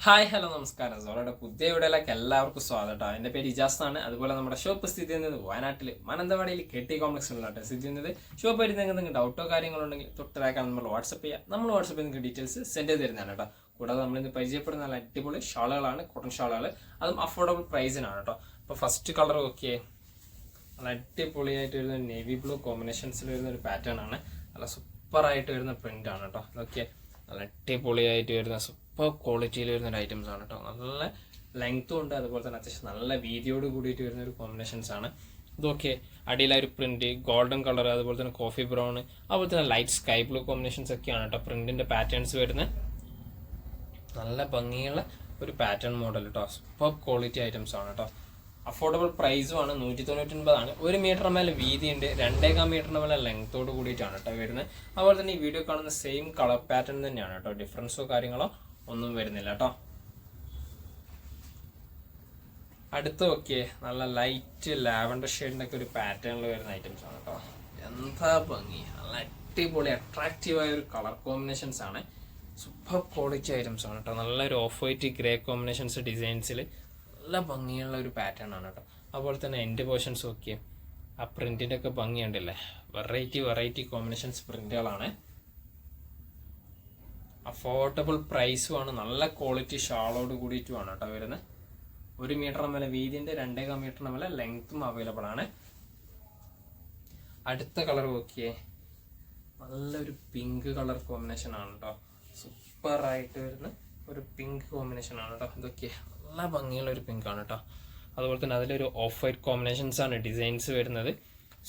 Hi hello നമസ്കാരം. സോളയുടെ പുതിയ വീഡിയോയിലേക്ക് എല്ലാവർക്കും സ്വാഗതം. എൻ്റെ പേര് ഇജാസ് ആണ്. അതുപോലെ നമ്മുടെ ഷോപ്പ് സ്ഥിതി ചെയ്യുന്നത് വയനാട്ടിൽ മാനന്തവാടിയിൽ KT കോംപ്ലക്സിലാണ് സ്ഥിതി ചെയ്യുന്നത്. ഷോപ്പ് വരുന്ന നിങ്ങൾക്ക് ഡൗട്ടോ കാര്യങ്ങളുണ്ടെങ്കിൽ തൊട്ടതാക്കാൻ നമ്മൾ വാട്സപ്പ് ചെയ്യുക. നമ്മൾ വാട്സപ്പിൽ നിങ്ങൾക്ക് ഡീറ്റെയിൽസ് സെൻഡ് ചെയ്ത് തരുന്നതാണ് കേട്ടോ. കൂടാതെ നമ്മളിന്ന് പരിചയപ്പെടുന്ന നല്ല അടിപൊളി ഷാളുകളാണ്, കോട്ടൺ ഷാളുകൾ. അതും അഫോർഡബിൾ പ്രൈസിനാണ് കേട്ടോ. അപ്പോൾ ഫസ്റ്റ് കളർ നോക്കിയേ, നല്ല അടിപൊളിയായിട്ട് വരുന്ന നേവി ബ്ലൂ കോമ്പിനേഷൻസിൽ വരുന്ന ഒരു പാറ്റേൺ ആണ്. നല്ല സൂപ്പറായിട്ട് വരുന്ന പ്രിന്റ് ആണ് കേട്ടോ. ഓക്കെ, നല്ല അടിപൊളിയായിട്ട് വരുന്ന സൂപ്പർ ക്വാളിറ്റിയിൽ വരുന്ന ഒരു ഐറ്റംസ് ആണ് കേട്ടോ. നല്ല ലെങ്ത്തും ഉണ്ട്, അതുപോലെ തന്നെ അത്യാവശ്യം നല്ല വീതിയോട് കൂടിയിട്ട് വരുന്ന ഒരു കോമ്പിനേഷൻസ് ആണ് ഇതൊക്കെ. അടിയിലൊരു പ്രിന്റ് ഗോൾഡൻ കളർ, അതുപോലെ തന്നെ കോഫി ബ്രൗൺ, അതുപോലെ തന്നെ ലൈറ്റ് സ്കൈ ബ്ലൂ കോമ്പിനേഷൻസ് ഒക്കെയാണ് കേട്ടോ പ്രിന്റിന്റെ പാറ്റേൺസ് വരുന്നത്. നല്ല ഭംഗിയുള്ള ഒരു പാറ്റേൺ മോഡൽ കേട്ടോ. സൂപ്പർ ക്വാളിറ്റി ഐറ്റംസ് ആണ് കേട്ടോ. അഫോർഡബിൾ പ്രൈസുമാണ്. 199 1 മീറ്റർ മേലെ വീതിയുണ്ട്, 2.25 മീറ്ററിന് മേലെ ലെങ്ത്തോട് കൂടിയിട്ടാണ് കേട്ടോ വരുന്നത്. അതുപോലെ തന്നെ ഈ വീഡിയോ കാണുന്ന സെയിം കളർ പാറ്റേൺ തന്നെയാണ് കേട്ടോ. ഡിഫറൻസോ കാര്യങ്ങളോ ഒന്നും വരുന്നില്ല കേട്ടോ. അടുത്ത് നോക്കിയേ, നല്ല ലൈറ്റ് ലാവൻഡർ ഷെയ്ഡിന്റെ ഒക്കെ ഒരു പാറ്റേണിൽ വരുന്ന ഐറ്റംസ് ആണ് കേട്ടോ. എന്താ ഭംഗി, നല്ല അടിപൊളി അട്രാക്റ്റീവായ ഒരു കളർ കോമ്പിനേഷൻസ് ആണ്. സൂപ്പർ ക്വാളിറ്റി ഐറ്റംസ് ആണ് കേട്ടോ. നല്ലൊരു ഓഫ് വൈറ്റ് ഗ്രേ കോമ്പിനേഷൻസ് ഡിസൈൻസിൽ നല്ല ഭംഗിയുള്ള ഒരു പാറ്റേൺ ആണ് കേട്ടോ. അതുപോലെ തന്നെ എൻഡ് പോർഷൻസ് നോക്കിയേ, ആ പ്രിന്റിന്റെ ഒക്കെ ഭംഗിയുണ്ടല്ലേ. വെറൈറ്റി കോമ്പിനേഷൻസ് പ്രിന്റുകളാണ്. അഫോർഡബിൾ പ്രൈസുമാണ്. നല്ല ക്വാളിറ്റി ഷാളോട് കൂടിയിട്ടുമാണ് കേട്ടോ വരുന്നത്. 1 മീറ്ററിന് മേലെ വീതിന്റെ, 2.25 മീറ്ററിന് മേലെ ലെങ്ത്തും അവൈലബിൾ ആണ്. അടുത്ത കളർ നോക്കിയേ, നല്ലൊരു പിങ്ക് കളർ കോമ്പിനേഷൻ ആണ് കേട്ടോ. സൂപ്പർ ആയിട്ട് വരുന്ന ഒരു പിങ്ക് കോമ്പിനേഷൻ ആണ് കേട്ടോ. ഇതൊക്കെ നല്ല ഭംഗിയുള്ള ഒരു പിങ്ക് ആണ് കേട്ടോ. അതുപോലെ തന്നെ അതിലൊരു ഓഫ് വൈറ്റ് കോമ്പിനേഷൻസ് ആണ് ഡിസൈൻസ് വരുന്നത്.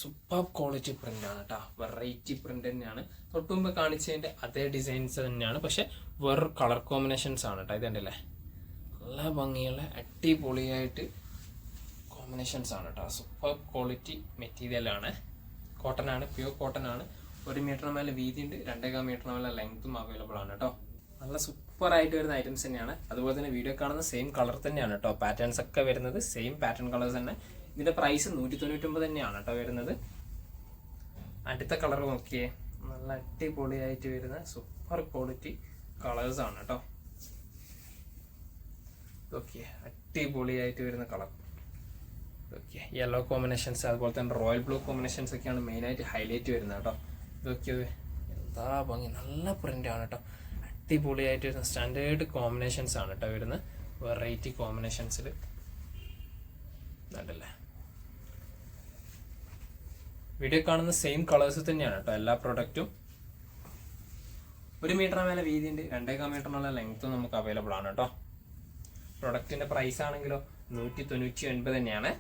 സൂപ്പർ ക്വാളിറ്റി പ്രിന്റ് ആണ് കേട്ടോ. വെറൈറ്റി പ്രിന്റ് തന്നെയാണ്. തൊട്ടുമുമ്പ് കാണിച്ചതിന്റെ അതേ ഡിസൈൻസ് തന്നെയാണ്, പക്ഷെ വേറൊരു കളർ കോമ്പിനേഷൻസ് ആണ് കേട്ടോ. ഇതുണ്ടല്ലേ, നല്ല ഭംഗിയുള്ള അടിപൊളിയായിട്ട് കോമ്പിനേഷൻസ് ആണ് കേട്ടോ. സൂപ്പർ ക്വാളിറ്റി മെറ്റീരിയൽ ആണ്. കോട്ടൺ ആണ്, പ്യൂർ കോട്ടൺ ആണ്. 1 മീറ്ററിന് മേലെ വീതിയുണ്ട്, 2.25 മീറ്ററിന് മേലെ ലെങ്ത്തും അവൈലബിൾ ആണ് കേട്ടോ. നല്ല സൂപ്പർ ആയിട്ട് വരുന്ന ഐറ്റംസ് തന്നെയാണ്. അതുപോലെ തന്നെ വീഡിയോ കാണുന്ന സെയിം കളർ തന്നെയാണ് കേട്ടോ. പാറ്റേൺസ് ഒക്കെ വരുന്നത് സെയിം പാറ്റേൺ കളേഴ്സ് തന്നെ. ഇതിന്റെ പ്രൈസ് 199 തന്നെയാണ് കേട്ടോ വരുന്നത്. അടുത്ത കളർ നോക്കിയേ, നല്ല അടിപൊളിയായിട്ട് വരുന്ന സൂപ്പർ ക്വാളിറ്റി കളേഴ്സ് ആണ് കേട്ടോ. ഓക്കെ, അടിപൊളിയായിട്ട് വരുന്ന കളർ. ഓക്കെ, യെല്ലോ കോമ്പിനേഷൻസ്, അതുപോലെ തന്നെ റോയൽ ബ്ലൂ കോമ്പിനേഷൻസ് ഒക്കെയാണ് മെയിനായിട്ട് ഹൈലൈറ്റ് വരുന്നത് കേട്ടോ. ഇതൊക്കെ എന്താ ഭംഗി, നല്ല പ്രിന്റ് ആണ് കേട്ടോ. അടിപൊളിയായിട്ട് വരുന്ന സ്റ്റാൻഡേർഡ് കോമ്പിനേഷൻസ് ആണ് കേട്ടോ വരുന്നത്. വെറൈറ്റി കോമ്പിനേഷൻസിൽ കണ്ടല്ലേ. വീഡിയോ കാണുന്ന സെയിം കളേഴ്സ് തന്നെയാണ് കേട്ടോ എല്ലാ പ്രൊഡക്റ്റും. 1 മീറ്റർ മേലെ വീതിയുണ്ട്, 2.25 മീറ്ററിനുള്ള ലെങ്ത്തും നമുക്ക് അവൈലബിൾ ആണ് കേട്ടോ. പ്രൊഡക്റ്റിന്റെ പ്രൈസ് ആണെങ്കിലോ 199 തന്നെയാണ്.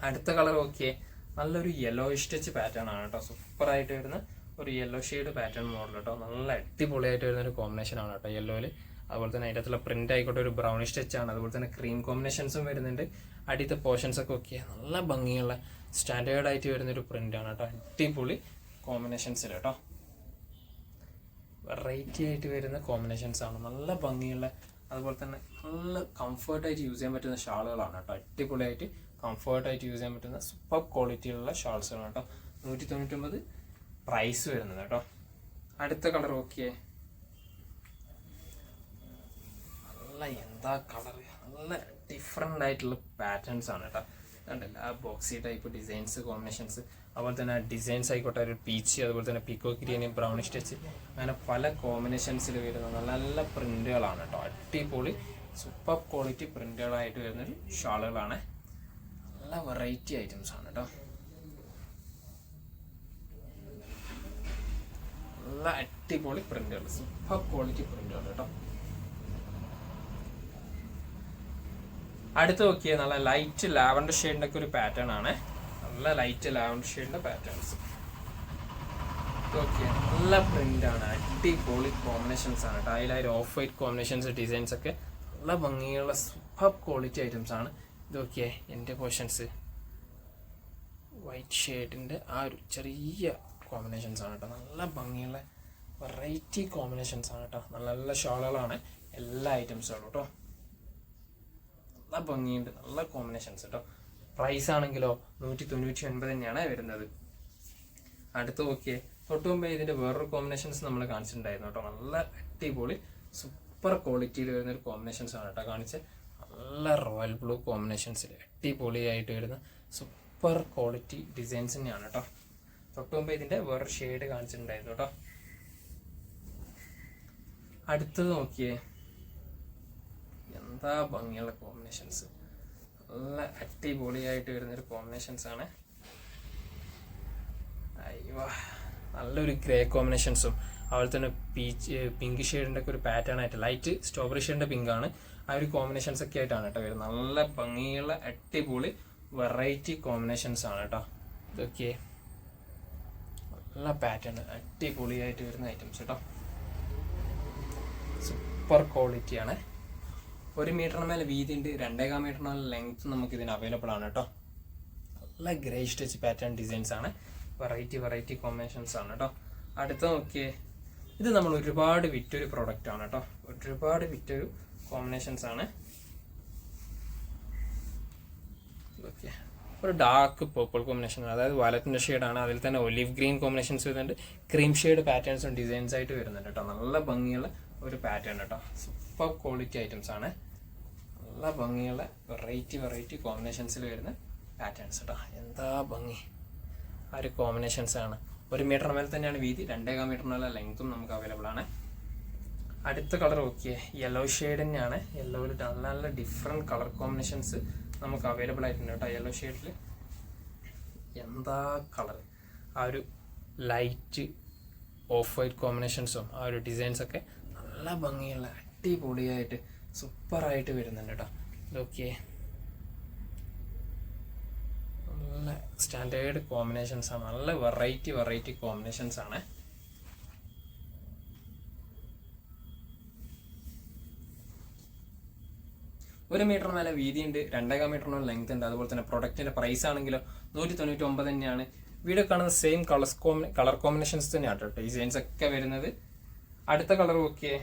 അടുത്ത കളർ നോക്കിയേ, നല്ലൊരു യെല്ലോ ടച്ച് പാറ്റേൺ ആണ് കേട്ടോ. സൂപ്പർ ആയിട്ട് വരുന്ന ഒരു യെല്ലോ ഷെയ്ഡ് പാറ്റേൺ മോഡൽ കേട്ടോ. നല്ല അടിപൊളിയായിട്ട് വരുന്ന ഒരു കോമ്പിനേഷൻ ആണ് കേട്ടോ യെല്ലോയില്. അതുപോലെ തന്നെ അതിൻ്റെ അകത്തുള്ള പ്രിന്റ് ആയിക്കോട്ടെ ഒരു ബ്രൗണിഷ് ടച്ച് ആണ്. അതുപോലെ തന്നെ ക്രീം കോമ്പിനേഷൻസും വരുന്നുണ്ട്. അടിയത്തെ പോർഷൻസ് ഒക്കെ നോക്കിയാൽ നല്ല ഭംഗിയുള്ള സ്റ്റാൻഡേർഡ് ആയിട്ട് വരുന്നൊരു പ്രിന്റ് ആണ് കേട്ടോ. അടിപൊളി കോമ്പിനേഷൻസിൽ കേട്ടോ. വെറൈറ്റി ആയിട്ട് വരുന്ന കോമ്പിനേഷൻസ് ആണ്, നല്ല ഭംഗിയുള്ള. അതുപോലെ തന്നെ നല്ല കംഫർട്ടായിട്ട് യൂസ് ചെയ്യാൻ പറ്റുന്ന ഷാളുകളാണ് കേട്ടോ. അടിപൊളിയായിട്ട് കംഫർട്ടായിട്ട് യൂസ് ചെയ്യാൻ പറ്റുന്ന സൂപ്പർ ക്വാളിറ്റിയിലുള്ള ഷാൾസുകളാണ് കേട്ടോ. 199 പ്രൈസ് വരുന്നത് കേട്ടോ. അടുത്ത കളർ നോക്കിയേ, നല്ല എന്താ കളർ, നല്ല ഡിഫറെൻ്റ് ആയിട്ടുള്ള പാറ്റേൺസ് ആണ് കേട്ടോ. കണ്ടല്ല, ആ ബോക്സി ടൈപ്പ് ഡിസൈൻസ് കോമ്പിനേഷൻസ്, അതുപോലെ തന്നെ ഡിസൈൻസ് ആയിക്കോട്ടെ ഒരു പീച്ച്, അതുപോലെ തന്നെ പീക്കോ ഗ്രീൻ, ബ്രൗണിഷ് ടച്ച്, അങ്ങനെ പല കോമ്പിനേഷൻസിൽ വരുന്ന നല്ല നല്ല പ്രിന്റുകളാണ് കേട്ടോ. അടിപൊളി സൂപ്പർ ക്വാളിറ്റി പ്രിന്റുകളായിട്ട് വരുന്നൊരു ഷാളുകളാണ്. നല്ല വെറൈറ്റി ഐറ്റംസ് ആണ് കേട്ടോ. നല്ല അടിപൊളി പ്രിന്റുകൾ, സൂപ്പർ ക്വാളിറ്റി പ്രിന്റുകൾ കേട്ടോ. അടുത്ത് നോക്കിയേ, നല്ല ലൈറ്റ് ലാവൻഡർ ഷെയ്ഡിന്റെ ഒക്കെ ഒരു പാറ്റേൺ ആണ്. നല്ല ലൈറ്റ് ലാവൻഡർ ഷെയ്ഡിന്റെ പാറ്റേൺസ് നോക്കിയേ, നല്ല പ്രിന്റ് ആണ്. അടിപൊളി കോമ്പിനേഷൻസ് ആണ് കേട്ടോ. അതിലൊരു ഓഫ് വൈറ്റ് കോമ്പിനേഷൻസ് ഡിസൈൻസ് ഒക്കെ നല്ല ഭംഗിയുള്ള സൂപ്പർ ക്വാളിറ്റി ഐറ്റംസ് ആണ്. ഇതൊക്കെ എൻ്റെ പോർഷൻസ് വൈറ്റ് ഷെയ്ഡിന്റെ ആ ഒരു ചെറിയ കോമ്പിനേഷൻസ് ആണ് കേട്ടോ. നല്ല ഭംഗിയുള്ള വെറൈറ്റി കോമ്പിനേഷൻസ് ആണ് കേട്ടോ. നല്ല നല്ല ഷാളുകളാണ് എല്ലാ ഐറ്റംസുകളും കേട്ടോ. നല്ല ഭംഗിയുണ്ട്, നല്ല കോമ്പിനേഷൻസ് കേട്ടോ. പ്രൈസ് ആണെങ്കിലോ 199 തന്നെയാണ് വരുന്നത്. അടുത്ത് നോക്കിയേ, തൊട്ട് മുമ്പേ ഇതിന്റെ വേറൊരു കോമ്പിനേഷൻസ് നമ്മൾ കാണിച്ചിട്ടുണ്ടായിരുന്നു കേട്ടോ. നല്ല അടിപൊളി സൂപ്പർ ക്വാളിറ്റിയിൽ വരുന്നൊരു കോമ്പിനേഷൻസ് ആണ് കേട്ടോ കാണിച്ച്. നല്ല റോയൽ ബ്ലൂ കോമ്പിനേഷൻസിൽ അടിപൊളിയായിട്ട് വരുന്ന സൂപ്പർ ക്വാളിറ്റി ഡിസൈൻസ് തന്നെയാണ് കേട്ടോ. തൊട്ട് മുമ്പ് ഇതിൻ്റെ വേറൊരു ഷെയ്ഡ് കാണിച്ചിട്ടുണ്ടായിരുന്നു കേട്ടോ. അടുത്തത് നോക്കിയേ, എന്താ ഭംഗിയുള്ള കോമ്പിനേഷൻസ്, നല്ല അടിപൊളിയായിട്ട് വരുന്നൊരു കോമ്പിനേഷൻസ് ആണ്. അയ്യോ, നല്ലൊരു ഗ്രേ കോമ്പിനേഷൻസും അതുപോലെ തന്നെ പിങ്ക് ഷെയ്ഡിൻ്റെ ഒക്കെ ഒരു പാറ്റേൺ ആയിട്ട് ലൈറ്റ് സ്ട്രോബെറി ഷെയ്ഡിൻ്റെ പിങ്കാണ്. ആ ഒരു കോമ്പിനേഷൻസ് ഒക്കെ ആയിട്ടാണ് കേട്ടോ വരുന്നത്. നല്ല ഭംഗിയുള്ള അടിപൊളി വെറൈറ്റി കോമ്പിനേഷൻസ് ആണ് കേട്ടോ ഇതൊക്കെ. നല്ല പാറ്റേൺ അടിപൊളിയായിട്ട് വരുന്ന ഐറ്റംസ് കേട്ടോ. സൂപ്പർ ക്വാളിറ്റിയാണ്. 1 മീറ്ററിന് മേലെ വീതി ഉണ്ട്, 2.25 മീറ്ററിന് മേലെ ലെങ്ത് നമുക്ക് ഇതിന് അവൈലബിൾ ആണ് കേട്ടോ. നല്ല ഗ്രേ സ്റ്റിച്ച് പാറ്റേൺ ഡിസൈൻസ് ആണ്, വെറൈറ്റി കോമ്പിനേഷൻസ് ആണ് കേട്ടോ. അടുത്ത നോക്കിയേ, ഇത് നമ്മൾ ഒരുപാട് വിറ്റൊരു പ്രോഡക്റ്റ് ആണ് കേട്ടോ. ഒരുപാട് വിറ്റൊരു കോമ്പിനേഷൻസ് ആണ്. ഓക്കെ, ഒരു ഡാർക്ക് പേർപ്പിൾ കോമ്പിനേഷൻ, അതായത് വയലറ്റിൻ്റെ ഷെയ്ഡാണ്. അതിൽ തന്നെ ഒലിവ് ഗ്രീൻ കോമ്പിനേഷൻസ് വരുന്നുണ്ട്, ക്രീം ഷെയ്ഡ് പാറ്റേൺസും ഡിസൈൻസ് ആയിട്ട് വരുന്നുണ്ട് കേട്ടോ. നല്ല ഭംഗിയുള്ള ഒരു പാറ്റേൺ കേട്ടോ. സൂപ്പർ ക്വാളിറ്റി ഐറ്റംസ് ആണ്. നല്ല ഭംഗിയുള്ള വെറൈറ്റി കോമ്പിനേഷൻസിൽ വരുന്ന പാറ്റേൺസ് കേട്ടോ. എന്താ ഭംഗി ആ ഒരു കോമ്പിനേഷൻസ് ആണ്. 1 മീറ്റർ മേലെ തന്നെയാണ് വീതി, 2.25 മീറ്റർ മേലെ ലെങ്ത്തും നമുക്ക് അവൈലബിൾ ആണ്. അടുത്ത കളർ നോക്കിയേ, യെല്ലോ ഷെയ്ഡ് തന്നെയാണ്. യെല്ലോയിൽ നല്ല ഡിഫറെൻറ്റ് കളർ കോമ്പിനേഷൻസ് നമുക്ക് അവൈലബിൾ ആയിട്ടുണ്ട് കേട്ടോ. യെല്ലോ ഷെയ്ഡിൽ എന്താ കളർ, ആ ഒരു ലൈറ്റ് ഓഫ് വൈറ്റ് കോമ്പിനേഷൻസും ആ ഒരു ഡിസൈൻസൊക്കെ നല്ല ഭംഗിയുള്ള അടിപൊളിയായിട്ട് സൂപ്പറായിട്ട് വരുന്നുണ്ട് കേട്ടോ. ഇതൊക്കെ നല്ല സ്റ്റാൻഡേർഡ് കോമ്പിനേഷൻസ് ആണ്. നല്ല വെറൈറ്റി കോമ്പിനേഷൻസ് ആണ്. ഒരു മീറ്റർ മേലെ വീതിയുണ്ട്, 2.25 മീറ്ററിനുള്ള ലെങ്ത് ഉണ്ട്. അതുപോലെ തന്നെ പ്രൊഡക്റ്റിന്റെ പ്രൈസ് ആണെങ്കിലോ 199 തന്നെയാണ്. വീഡിയോ കാണുന്ന സെയിം കളർ കോമ്പിനേഷൻസ് തന്നെയാണ് കേട്ടോ ഡിസൈൻസ് ഒക്കെ വരുന്നത്. അടുത്ത കളർ നോക്കിയേ,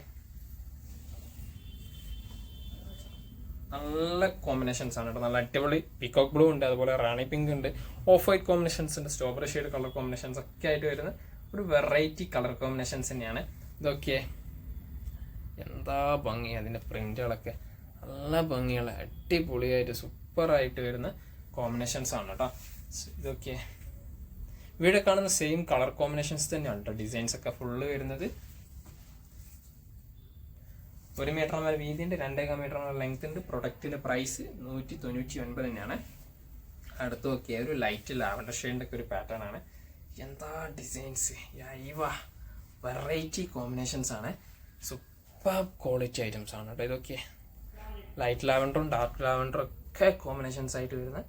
നല്ല കോമ്പിനേഷൻസ് ആണ് കേട്ടോ. നല്ല അടിപൊളി പീകോക്ക് ബ്ലൂ ഉണ്ട്, അതുപോലെ റാണി പിങ്ക് ഉണ്ട്, ഓഫ് വൈറ്റ് കോമ്പിനേഷൻസ് ഉണ്ട്, സ്ട്രോബെറി ഷെയ്ഡ് കളർ കോമ്പിനേഷൻസ് ഒക്കെ ആയിട്ട് വരുന്ന ഒരു വെറൈറ്റി കളർ കോമ്പിനേഷൻസ് തന്നെയാണ് ഇതൊക്കെ. എന്താ ഭംഗി അതിൻ്റെ പ്രിന്റുകളൊക്കെ, നല്ല ഭംഗിയുള്ള അടിപൊളിയായിട്ട് സൂപ്പറായിട്ട് വരുന്ന കോമ്പിനേഷൻസ് ആണ് കേട്ടോ ഇതൊക്കെ. വീഡിയോ കാണുന്ന സെയിം കളർ കോമ്പിനേഷൻസ് തന്നെയാണ് കേട്ടോ ഡിസൈൻസ് ഒക്കെ ഫുള്ള് വരുന്നത്. 1 മീറ്റർ മേലെ വീതിയുണ്ട്, 2.25 മീറ്റർ ലെങ്ത് ഉണ്ട്. പ്രൊഡക്റ്റിന്റെ പ്രൈസ് 199 തന്നെയാണ്. അടുത്ത് നോക്കിയ ഒരു ലൈറ്റ് ലാവൻഡർ ഷെയ്ഡിൻ്റെ ഒക്കെ ഒരു പാറ്റേൺ ആണ്. എന്താ ഡിസൈൻസ്, വെറൈറ്റി കോമ്പിനേഷൻസ് ആണ്. സൂപ്പർ ക്വാളിറ്റി ഐറ്റംസ് ആണ് കേട്ടോ ഇതൊക്കെ. ലൈറ്റ് ലാവൻഡറും ഡാർക്ക് ലാവൻഡറും ഒക്കെ കോമ്പിനേഷൻസ് ആയിട്ട് വരുന്ന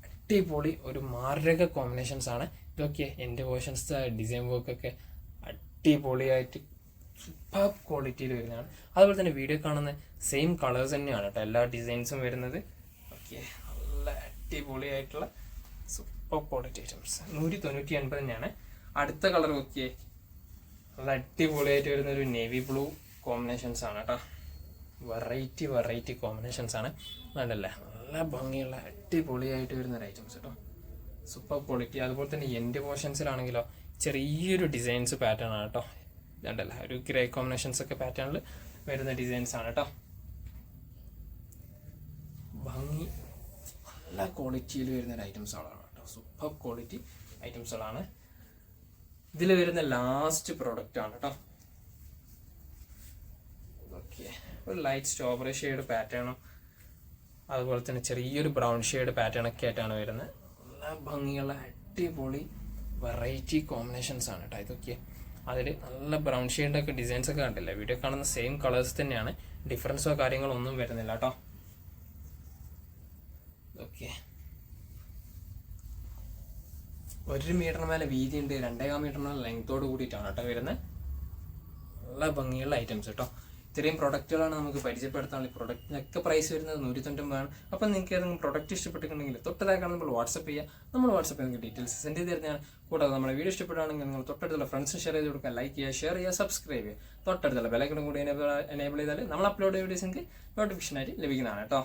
അടിപൊളി ഒരു മാരക കോമ്പിനേഷൻസ് ആണ് ഇതൊക്കെ. എൻ്റെ വേർഷൻസ് ഡിസൈൻ വർക്കൊക്കെ അടിപൊളിയായിട്ട് സൂപ്പർ ക്വാളിറ്റിയിൽ വരുന്നതാണ്. അതുപോലെ തന്നെ വീഡിയോ കാണുന്ന സെയിം കളേഴ്സ് തന്നെയാണ് കേട്ടോ എല്ലാ ഡിസൈൻസും വരുന്നത്. ഓക്കെ, നല്ല അടിപൊളിയായിട്ടുള്ള സൂപ്പർ ക്വാളിറ്റി ഐറ്റംസ്. 199 തന്നെയാണ്. അടുത്ത കളർ നോക്കിയേ, നല്ല അടിപൊളിയായിട്ട് വരുന്ന ഒരു നേവി ബ്ലൂ കോമ്പിനേഷൻസ് ആണ് കേട്ടോ. വെറൈറ്റി കോമ്പിനേഷൻസ് ആണ്. വേണ്ടല്ലേ, നല്ല ഭംഗിയുള്ള അടിപൊളിയായിട്ട് വരുന്ന ഒരു ഐറ്റംസ് കേട്ടോ. Super quality. അതുപോലെ തന്നെ എൻ്റെ പോർഷൻസിലാണെങ്കിലോ ചെറിയൊരു ഡിസൈൻസ് പാറ്റേൺ ആണ് കേട്ടോ. ഇതുണ്ടല്ല, ഒരു ഗ്രേ കോമ്പിനേഷൻസ് ഒക്കെ പാറ്റേണിൽ വരുന്ന ഡിസൈൻസ് ആണ് കേട്ടോ. ഭംഗി നല്ല ക്വാളിറ്റിയിൽ വരുന്ന ഒരു ഐറ്റംസുകളാണ് കേട്ടോ. സൂപ്പർ ക്വാളിറ്റി ഐറ്റംസുകളാണ്. ഇതിൽ വരുന്ന ലാസ്റ്റ് പ്രോഡക്റ്റ് ആണ് കേട്ടോ. ഓക്കെ, ഒരു ലൈറ്റ് സ്ട്രോബെറി ഷെയ്ഡ് പാറ്റേണും അതുപോലെ തന്നെ ചെറിയൊരു ബ്രൗൺ ഷെയ്ഡ് പാറ്റേൺ ഒക്കെ ആയിട്ടാണ് വരുന്നത്. നല്ല ഭംഗിയുള്ള അടിപൊളി വെറൈറ്റി കോമ്പിനേഷൻസ് ആണ് കേട്ടോ ഇതൊക്കെ. അതിൽ നല്ല ബ്രൗൺ ഷെയ്ഡിൻ്റെ ഒക്കെ ഡിസൈൻസ് ഒക്കെ കണ്ടില്ലേ, വീഡിയോ കാണുന്ന സെയിം കളേഴ്സ് തന്നെയാണ്, ഡിഫറൻസോ കാര്യങ്ങളോ ഒന്നും വരുന്നില്ല കേട്ടോ. ഓക്കെ, 1 മീറ്റർ മേലെ വീതിയുണ്ട്, 2.25 മീറ്ററിന് ലെങ്ത്തോട് കൂടിയിട്ടാണ് കേട്ടോ വരുന്നത്. നല്ല ഭംഗിയുള്ള ഐറ്റംസ് കേട്ടോ. ഇത്രയും പ്രൊഡക്റ്റുകളാണ് നമുക്ക് പരിചയപ്പെടുത്താനുള്ള. പ്രൊഡക്റ്റിനൊക്കെ പ്രൈസ് വരുന്നത് 199 ആണ്. അപ്പം നിങ്ങൾക്ക് ഏതെങ്കിലും പ്രൊഡക്റ്റ് ഇഷ്ടപ്പെട്ടിട്ടുണ്ടെങ്കിൽ തൊട്ടതായിക്കാണ് നമ്മൾ വാട്സപ്പ് ചെയ്യുക. നമ്മൾ വാട്സപ്പ് നിങ്ങൾക്ക് ഡീറ്റെയിൽസ് സെൻഡ് ചെയ്ത് തരുന്നതാണ്. കൂടാതെ നമ്മുടെ വീഡിയോ ഇഷ്ടപ്പെടുകയാണെങ്കിൽ നിങ്ങൾ തൊട്ടടുത്തുള്ള ഫ്രണ്ട്സിന് ഷെയർ ചെയ്ത് കൊടുക്കുക, ലൈക്ക് ചെയ്യുക, ഷെയർ ചെയ്യുക, സബ്സ്ക്രൈബ് ചെയ്യുക. തൊട്ടടുത്തുള്ള ബെലൈക്കണും കൂടി എനേബിൾ ചെയ്താൽ നമ്മൾ അപ്ലോഡ് ചെയ്ത വീഡിയോസ് നിങ്ങൾക്ക് നോട്ടിഫിക്കേഷനായിട്ട് ലഭിക്കുന്നതാണ് കേട്ടോ.